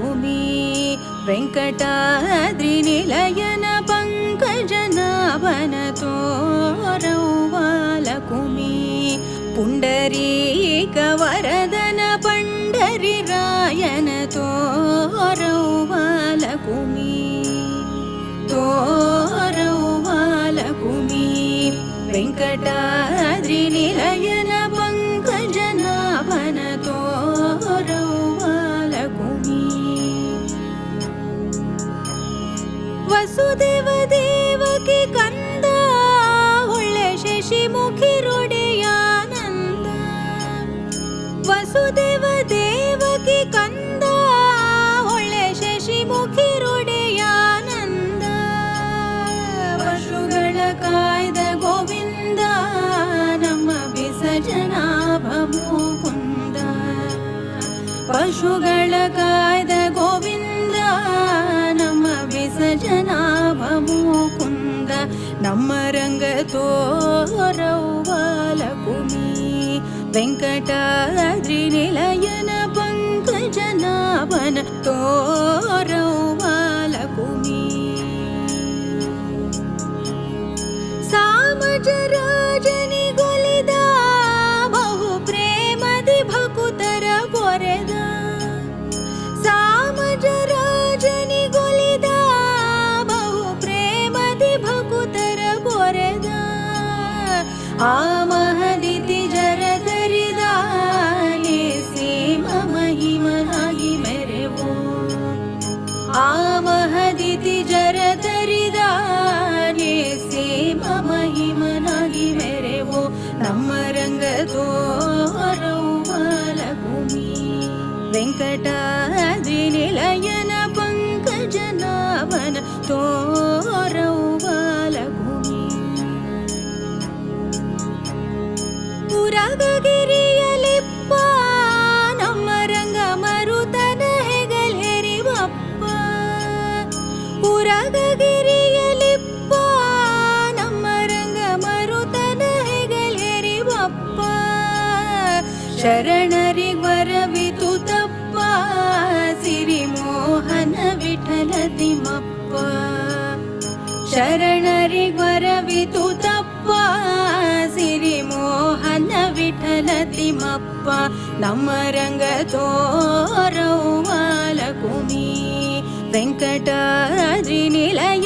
ಲಕುಮಿ ವೆಂಕಟಾದ್ರಿ ನಿಲಯನ ಪಂಕಜನಾಭನ ತೋರವ್ವ ಲಕುಮಿ ಪುಂಡರೀಕ ವರದನ ಪಂಡರಿರಾಯನ ತೋರವ್ವ ಲಕುಮಿ ತೋರವ್ವ ಲಕುಮಿ ವೆಂಕಟಾದ್ರಿ ನಿಲಯನ ಪಂಕಜನಾಭನ ತೋರವ್ವ ಲಕುಮಿ ವಸುದೇವ ದೇವಕಿ ಕಂದ ಒಳ್ಳೆ ಶಶಿಮುಖಿ ರೊಡೆಯಾನಂದ ವಸುದೇವ ದೇವಕಿ ಕಂದ ಒಳ್ಳೆ ಶಶಿಮುಖಿ ರೊಡೆಯಾನಂದ ವಶುಗಳ ಕಾಯ್ದ ಗೋವಿಂದ ನಮ್ಮ ವಿಸರ್ಜನಾಭ ಮುಕುಂದ ಪಶುಗಳ ಕಾಯ್ದ ಗೋವಿಂದ ನಮ್ಮ ವಿಸರ್ಜನಾಭ ಮುಕುಂದ ನಮ್ಮ ರಂಗ ತೋರವ್ವ ಲಕುಮಿ ವೆಂಕಟಾದ್ರಿ ನಿಲಯನ ಪಂಕಜನಾಭನ ತೋರವ್ವ ಲಕುಮಿ ಸಾಮಜರಾಜನಿಗೊಲಿದ ಬಹು ಪ್ರೇಮದಿ ಭಕುತರ ಪೊರೆದ ಸಾಮಜರಾಜನಿಗೊಲಿದ ಬಹು ಪ್ರೇಮದಿ ಭಕುತರ ಪೊರೆದ ಆ ಮಹದಿತಿ ಜರಧರಿದ ಸೀಮ ಮಹಿಮನಾಗಿ ಮೆರೆವೋ ಆ ಮಹದಿತಿ ಜರಧರಿದ ಸೀಮ ಮಹಿಮನಾಗಿ ಮೆರೆವೋ ನಮ್ಮ ರಂಗ ತೋರವ್ವ ಲಕುಮಿ ವೆಂಕಟಾದ್ರಿ ನಿಲಯನ ಪಂಕಜನಾಭನ ತೋರವ್ವ ಲಕುಮಿ ಪುರಗಗಿರಿಯಲಿಪ್ಪ ನಮ್ಮ ರಂಗ ಮರುತನ ಹೆಗಲ್ ಹೆರಿವಪ್ಪ ಪುರಗಗಿರಿಯಲಿಪ್ಪ ನಮ್ಮ ರಂಗ ಮರುತನ ಹೆಗಲ್ ಹೆರಿವಪ್ಪ ಶರಣರಿವರವಿತು ತಪ್ಪ ಸಿರಿಮೋಹನ ವಿಠಲ ತಿಮ್ಮಪ್ಪ ಶರಣರಿವರವಿತು ತಪ್ಪ ಸಿರಿಮೋಹನ ವಿಠಲ ತಿಮ್ಮಪ್ಪ ನಮ್ಮ ರಂಗ ತೋರವ್ವ ಲಕುಮಿ ವೆಂಕಟಾದ್ರಿ ನಿಲಯ